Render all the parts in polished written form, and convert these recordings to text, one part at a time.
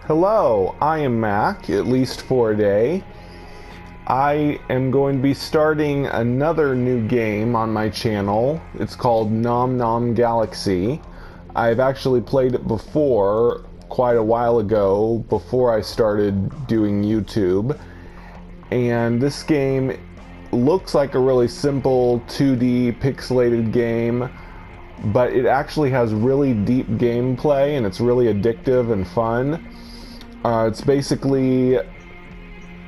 Hello, I am Mac, at least for a day. I am going to be starting another new game on my channel. It's called Nom Nom Galaxy. I've actually played it before, quite a while ago, before I started doing YouTube. And this game looks like a really simple 2D pixelated game, but it actually has really deep gameplay and it's really addictive and fun. It's basically,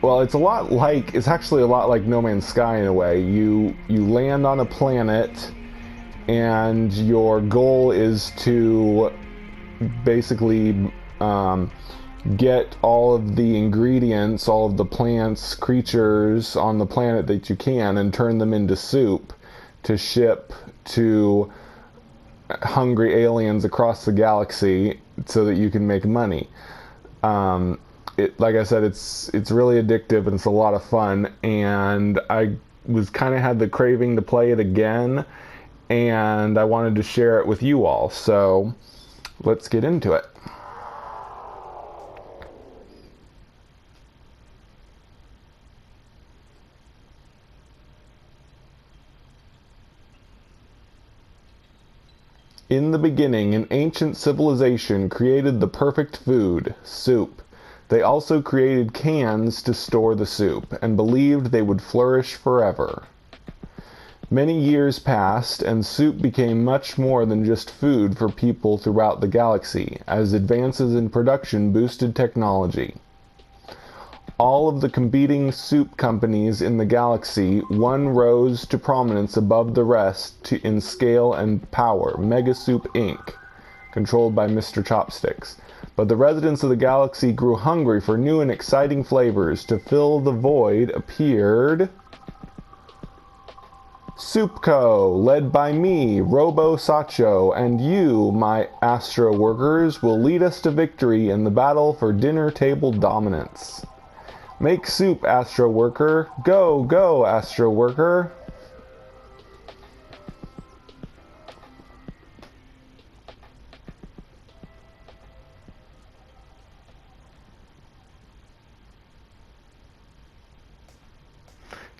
well, it's actually a lot like No Man's Sky in a way. You land on a planet and your goal is to basically get all of the ingredients, all of the plants, creatures on the planet that you can, and turn them into soup to ship to hungry aliens across the galaxy so that you can make money. Like I said, it's really addictive and it's a lot of fun, and I had the craving to play it again, and I wanted to share it with you all, so let's get into it. In the beginning, an ancient civilization created the perfect food, soup. They also created cans to store the soup, and believed they would flourish forever. Many years passed, and soup became much more than just food for people throughout the galaxy, as advances in production boosted technology. All of the competing soup companies in the galaxy, one rose to prominence above the rest in scale and power, Mega Soup Inc., controlled by Mr. Chopsticks. But the residents of the galaxy grew hungry for new and exciting flavors. To fill the void appeared Soupco, led by me, Robo Sacho, and you, my Astro workers, will lead us to victory in the battle for dinner table dominance. Make soup, Astro Worker. Go, go, Astro Worker.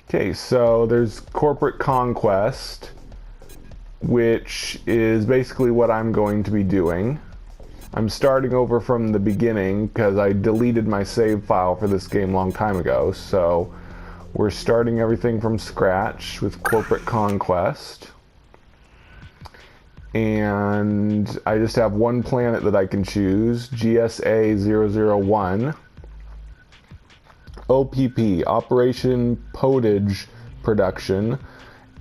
Okay, so there's Corporate Conquest, which is basically what I'm going to be doing. I'm starting over from the beginning because I deleted my save file for this game a long time ago, so we're starting everything from scratch with Corporate Conquest. And I just have one planet that I can choose, GSA 001. OPP, Operation Potage Production,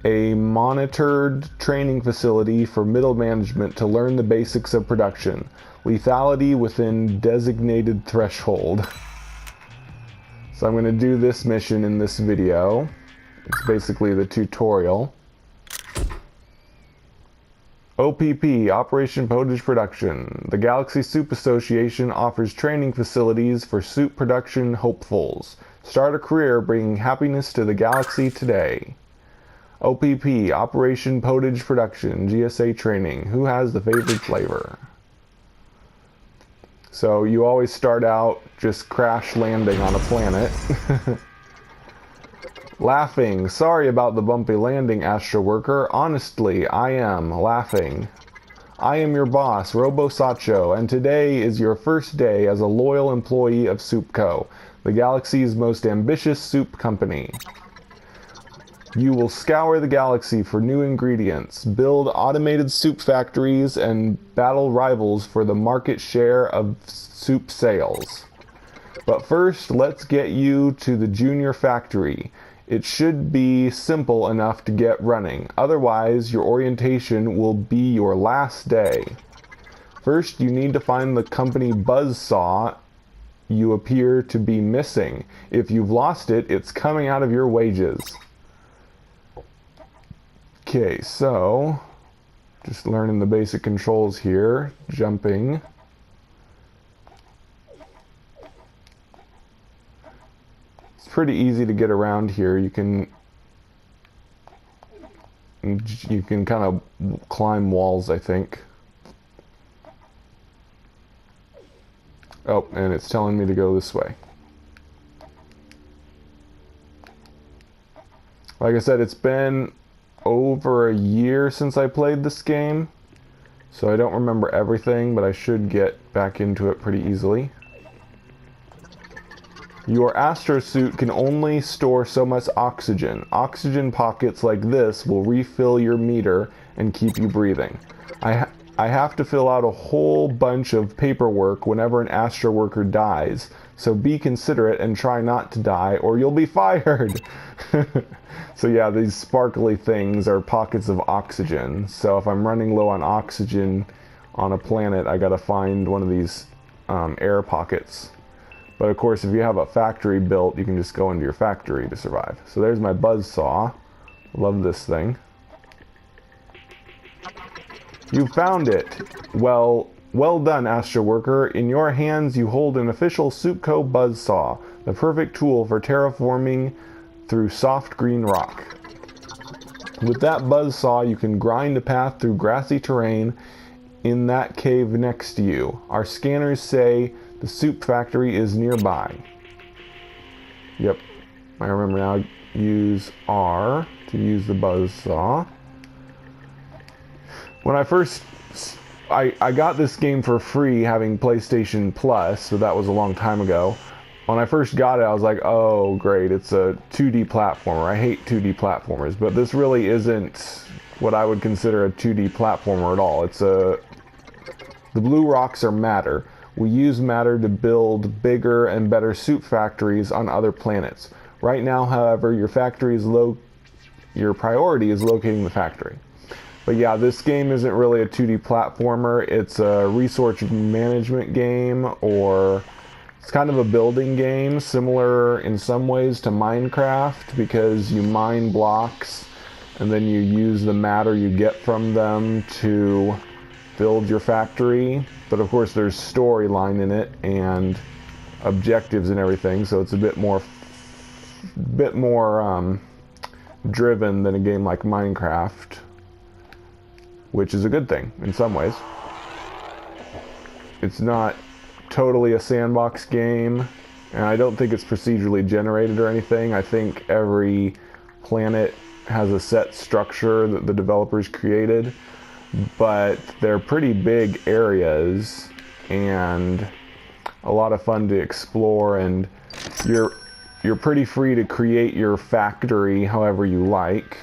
a monitored training facility for middle management to learn the basics of production. Lethality within designated threshold. So I'm going to do this mission in this video. It's basically the tutorial. OPP, Operation Potage Production. The Galaxy Soup Association offers training facilities for soup production hopefuls. Start a career bringing happiness to the galaxy today. OPP, Operation Potage Production, GSA Training. Who has the favorite flavor? So you always start out just crash landing on a planet. Laughing. Sorry about the bumpy landing, Astro Worker. Honestly, I am laughing. I am your boss, Robo Sacho, and today is your first day as a loyal employee of Soupco, the galaxy's most ambitious soup company. You will scour the galaxy for new ingredients, build automated soup factories, and battle rivals for the market share of soup sales. But first, let's get you to the junior factory. It should be simple enough to get running. Otherwise, your orientation will be your last day. First, you need to find the company BUZZSAW you appear to be missing. If you've lost it, it's coming out of your wages. Okay, so just learning the basic controls here. Jumping. It's pretty easy to get around here. You can kind of climb walls, I think. Oh, and it's telling me to go this way. Like I said, it's been over a year since I played this game, so I don't remember everything, but I should get back into it pretty easily. Your astrosuit can only store so much oxygen. Oxygen pockets like this will refill your meter and keep you breathing. I have to fill out a whole bunch of paperwork whenever an astro worker dies, so be considerate and try not to die or you'll be fired. So yeah, these sparkly things are pockets of oxygen. So if I'm running low on oxygen on a planet, I gotta find one of these air pockets. But of course, if you have a factory built, you can just go into your factory to survive. So there's my BUZZSAW. Love this thing. You found it. Well done, Astro Worker. In your hands, you hold an official Supco BUZZSAW, the perfect tool for terraforming through soft green rock. With that BUZZSAW, you can grind a path through grassy terrain in that cave next to you. Our scanners say the soup factory is nearby. Yep, I remember now. Use R to use the BUZZSAW. When I first... I got this game for free having PlayStation Plus, so that was a long time ago. When I first got it, I was like, oh great, it's a 2D platformer. I hate 2D platformers, but this really isn't what I would consider a 2D platformer at all. The blue rocks are matter. We use matter to build bigger and better soup factories on other planets. Right now, however, your priority is locating the factory. But yeah, this game isn't really a 2D platformer. It's a resource management game, or it's kind of a building game, similar in some ways to Minecraft, because you mine blocks and then you use the matter you get from them to build your factory. But of course there's storyline in it and objectives and everything, so it's a bit more driven than a game like Minecraft, which is a good thing in some ways. It's not totally a sandbox game, and I don't think it's procedurally generated or anything. I think every planet has a set structure that the developers created, but they're pretty big areas and a lot of fun to explore, and you're pretty free to create your factory however you like.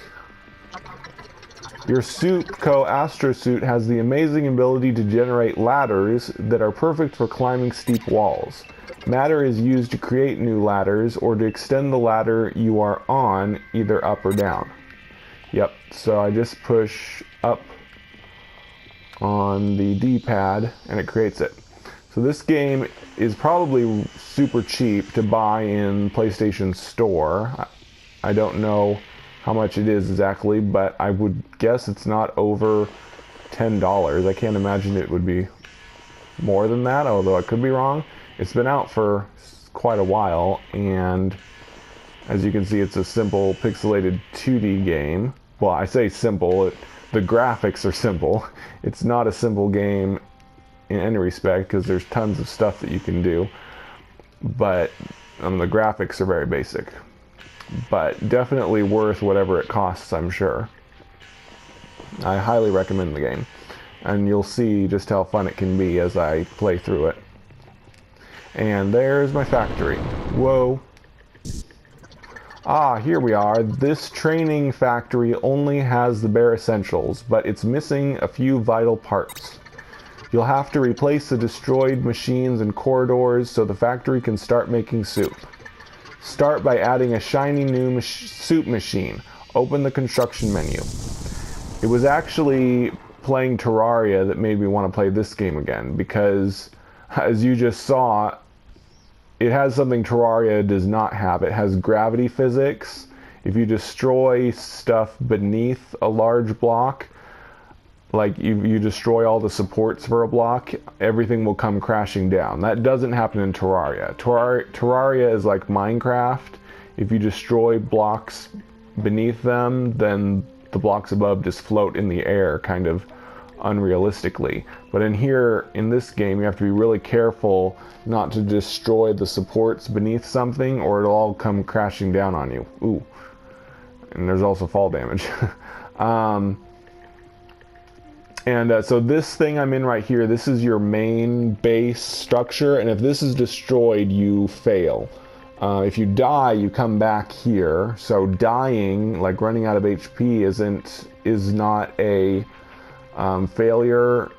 Your Supco Astrosuit has the amazing ability to generate ladders that are perfect for climbing steep walls. Matter is used to create new ladders or to extend the ladder you are on, either up or down. Yep, so I just push up on the D-pad and it creates it. So this game is probably super cheap to buy in PlayStation Store. I don't know how much it is exactly, but I would guess it's not over $10. I can't imagine it would be more than that, although I could be wrong. It's been out for quite a while, and as you can see, it's a simple pixelated 2D game. Well, I say simple, the graphics are simple. It's not a simple game in any respect, because there's tons of stuff that you can do, but the graphics are very basic. But definitely worth whatever it costs, I'm sure. I highly recommend the game, and you'll see just how fun it can be as I play through it. And there's my factory. Whoa. Ah, here we are. This training factory only has the bare essentials, but it's missing a few vital parts. You'll have to replace the destroyed machines and corridors so the factory can start making soup. Start by adding a shiny new soup machine. Open the construction menu. It was actually playing Terraria that made me want to play this game again, because as you just saw, it has something Terraria does not have. It has gravity physics. If you destroy stuff beneath a large block, like you destroy all the supports for a block, everything will come crashing down. That doesn't happen in Terraria. Terraria is like Minecraft. If you destroy blocks beneath them, then the blocks above just float in the air, kind of unrealistically. But in here, in this game, you have to be really careful not to destroy the supports beneath something, or it'll all come crashing down on you. Ooh. And there's also fall damage. So this thing I'm in right here, this is your main base structure, and if this is destroyed, you fail. If you die, you come back here. So dying, like running out of HP, is not a failure.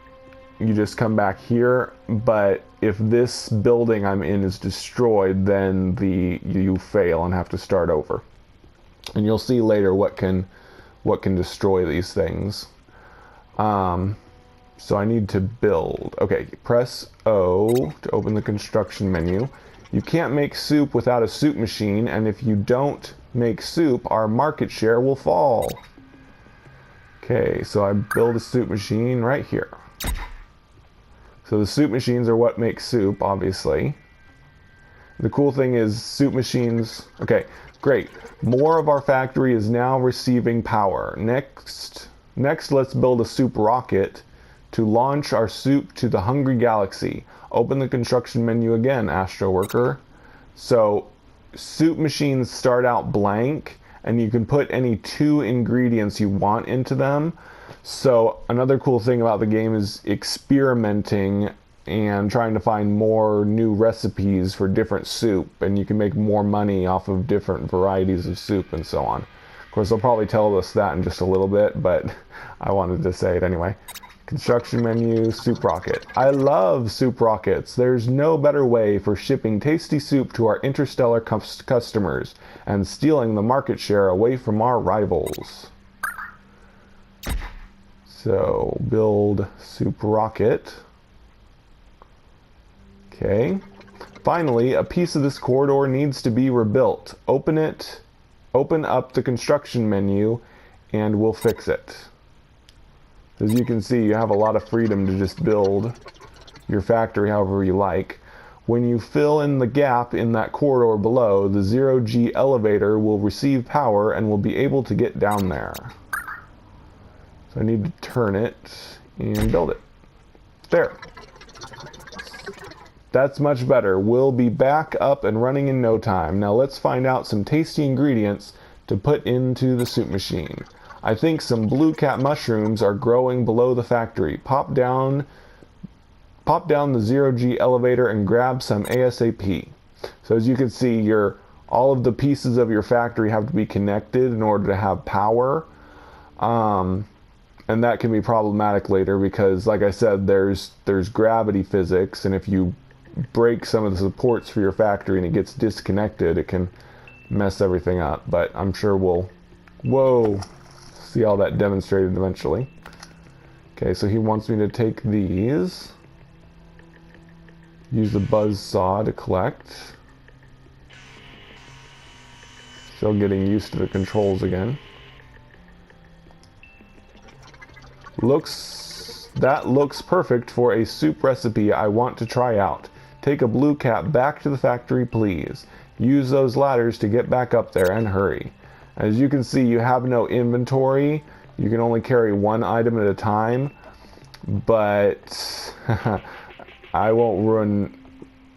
You just come back here. But if this building I'm in is destroyed, then you fail and have to start over. And you'll see later what can destroy these things. So I need to build. Okay, press O to open the construction menu. You can't make soup without a soup machine, and if you don't make soup, our market share will fall. Okay, so I build a soup machine right here. So the soup machines are what make soup, obviously. The cool thing is soup machines... Okay, great. More of our factory is now receiving power. Next, let's build a soup rocket to launch our soup to the hungry galaxy. Open the construction menu again, Astro Worker. So, soup machines start out blank, and you can put any 2 ingredients you want into them. So, another cool thing about the game is experimenting and trying to find more new recipes for different soup, and you can make more money off of different varieties of soup and so on. Of course, they'll probably tell us that in just a little bit, but I wanted to say it anyway. Construction menu, soup rocket. I love soup rockets. There's no better way for shipping tasty soup to our interstellar customers and stealing the market share away from our rivals. So, build soup rocket. Okay. Finally, a piece of this corridor needs to be rebuilt. Open up the construction menu, and we'll fix it. As you can see, you have a lot of freedom to just build your factory however you like. When you fill in the gap in that corridor below, the 0G elevator will receive power and will be able to get down there. So I need to turn it and build it. There. That's much better. We'll be back up and running in no time. Now let's find out some tasty ingredients to put into the soup machine. I think some blue cat mushrooms are growing below the factory. Pop down the 0G elevator and grab some ASAP. So as you can see, all of the pieces of your factory have to be connected in order to have power. And that can be problematic later because, like I said, there's gravity physics, and if you break some of the supports for your factory and it gets disconnected, it can mess everything up. But I'm sure we'll... Whoa! See all that demonstrated eventually. Okay, so he wants me to take these. Use the BUZZSAW to collect. Still getting used to the controls again. That looks perfect for a soup recipe I want to try out. Take a blue cat back to the factory, please. Use those ladders to get back up there, and hurry. As you can see, you have no inventory. You can only carry 1 item at a time. But I won't ruin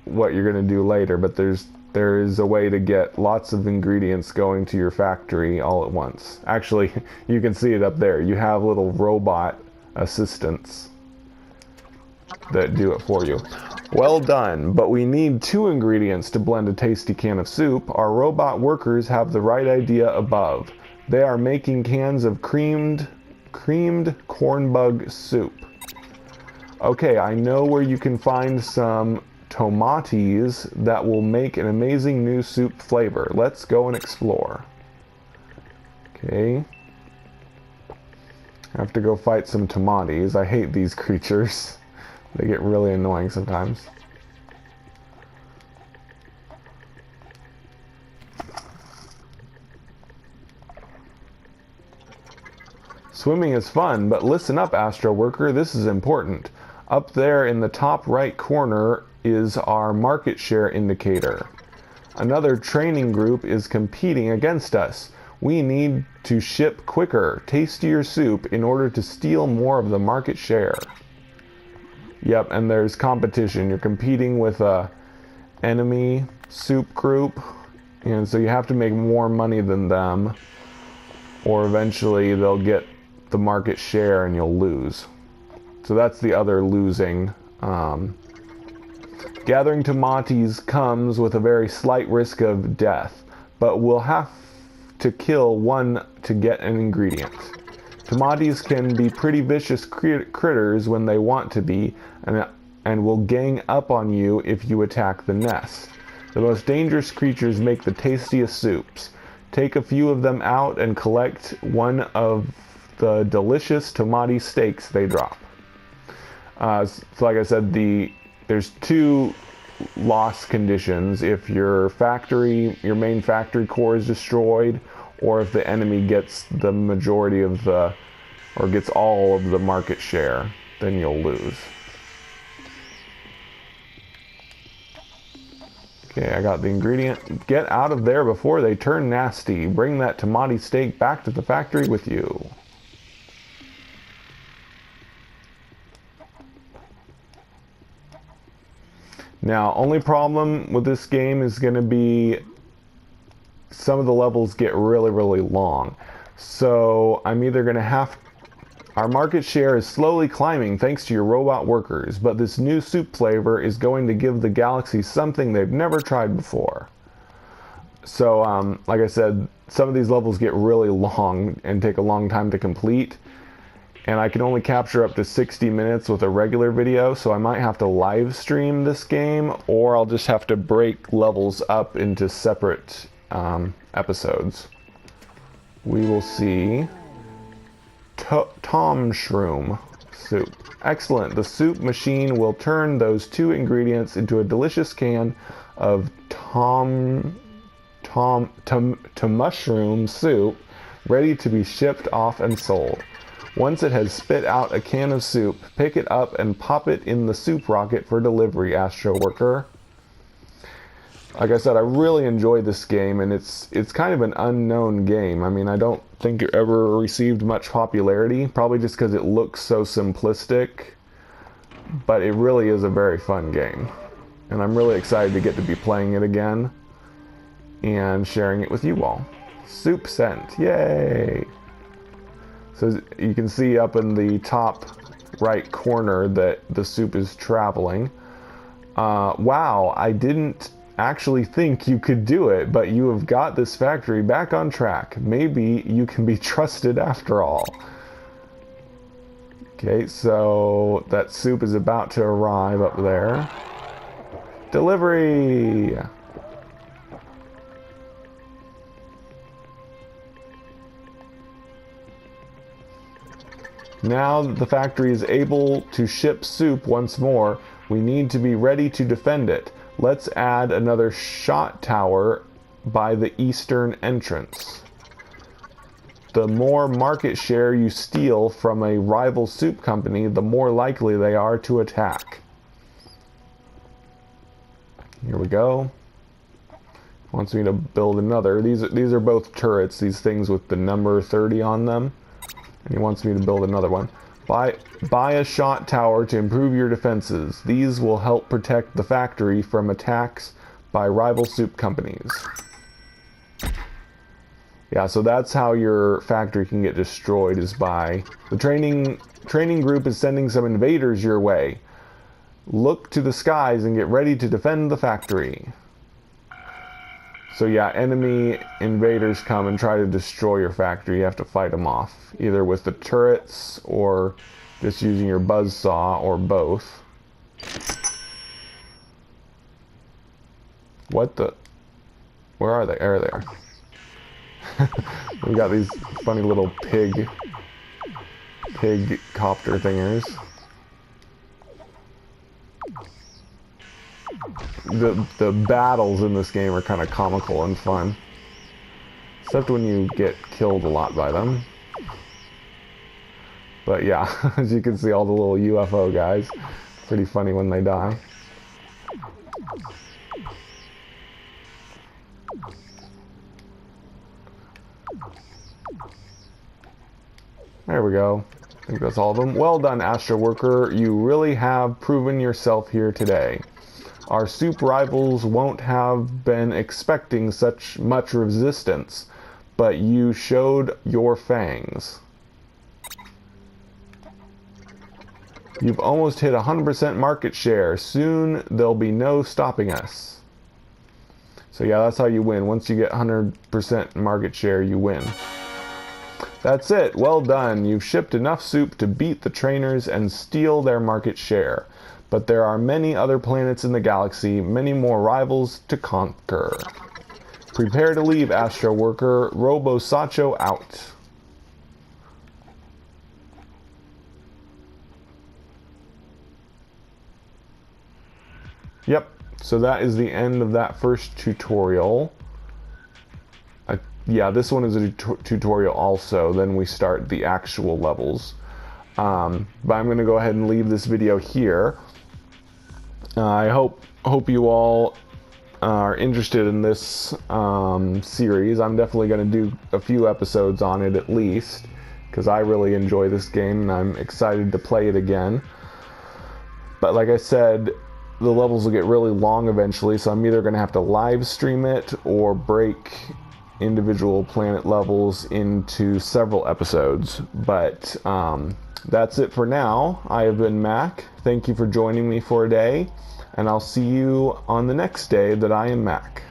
what you're going to do later, but there is a way to get lots of ingredients going to your factory all at once. Actually, you can see it up there. You have little robot assistants that do it for you. Well done, but we need 2 ingredients to blend a tasty can of soup. Our robot workers have the right idea above. They are making cans of creamed corn bug soup. Okay, I know where you can find some tomates that will make an amazing new soup flavor. Let's go and explore. Okay. I have to go fight some tomates. I hate these creatures. They get really annoying sometimes. Swimming is fun, but listen up, Astro Worker, this is important. Up there in the top right corner is our market share indicator. Another training group is competing against us. We need to ship quicker, tastier soup in order to steal more of the market share. Yep, and there's competition. You're competing with a enemy soup group, and so you have to make more money than them, or eventually they'll get the market share and you'll lose. So that's the other losing. Gathering tomates comes with a very slight risk of death, but we'll have to kill one to get an ingredient. Tomates can be pretty vicious critters when they want to be, and will gang up on you if you attack the nest. The most dangerous creatures make the tastiest soups. Take a few of them out and collect one of the delicious tomate steaks they drop. So like I said, there's two loss conditions. If your main factory core is destroyed, or if the enemy gets the majority of or gets all of the market share, then you'll lose. Okay, I got the ingredient. Get out of there before they turn nasty. Bring that tomate steak back to the factory with you. Now, only problem with this game is going to be some of the levels get really, really long. So I'm either going to have... Our market share is slowly climbing thanks to your robot workers, but this new soup flavor is going to give the galaxy something they've never tried before. So, like I said, some of these levels get really long and take a long time to complete. And I can only capture up to 60 minutes with a regular video, so I might have to live stream this game, or I'll just have to break levels up into separate episodes. We will see. Tom Shroom soup. Excellent. The soup machine will turn those two ingredients into a delicious can of mushroom soup, ready to be shipped off and sold. Once it has spit out a can of soup, pick it up and pop it in the soup rocket for delivery, Astro Worker. Like I said, I really enjoyed this game, and it's kind of an unknown game. I mean, I don't think it ever received much popularity, probably just because it looks so simplistic, but it really is a very fun game. And I'm really excited to get to be playing it again and sharing it with you all. Soup sent, yay! So you can see up in the top right corner that the soup is traveling. Wow, I didn't actually think you could do it, but you have got this factory back on track. Maybe you can be trusted after all. Okay, so that soup is about to arrive up there. Delivery! Now that the factory is able to ship soup once more, we need to be ready to defend it. Let's add another shot tower by the eastern entrance. The more market share you steal from a rival soup company, the more likely they are to attack. Here we go. Wants me to build another. These are both turrets, these things with the number 30 on them. And he wants me to build another one. Buy a shot tower to improve your defenses. These will help protect the factory from attacks by rival soup companies. Yeah, so that's how your factory can get destroyed, is by... The training group is sending some invaders your way. Look to the skies and get ready to defend the factory. So yeah, enemy invaders come and try to destroy your factory. You have to fight them off, either with the turrets or just using your buzzsaw, or both. What the? Where are they? There they are. We got these funny little pig copter thingers. The battles in this game are kind of comical and fun. Except when you get killed a lot by them. But yeah, as you can see, all the little UFO guys. Pretty funny when they die. There we go. I think that's all of them. Well done, Astro Worker. You really have proven yourself here today. Our soup rivals won't have been expecting such much resistance, but you showed your fangs. You've almost hit 100% market share. Soon there'll be no stopping us. So yeah, that's how you win. Once you get 100% market share, you win. That's it. Well done. You've shipped enough soup to beat the trainers and steal their market share. But there are many other planets in the galaxy, many more rivals to conquer. Prepare to leave, Astro Worker. Robo Sacho out. Yep, so that is the end of that first tutorial. Yeah, this one is a tutorial also, then we start the actual levels. But I'm going to go ahead and leave this video here. I hope you all are interested in this series. I'm definitely going to do a few episodes on it at least, because I really enjoy this game and I'm excited to play it again. But like I said, the levels will get really long eventually, so I'm either going to have to live stream it or break individual planet levels into several episodes. But that's it for now. I have been Mac. Thank you for joining me for a day, and I'll see you on the next day that I am Mac.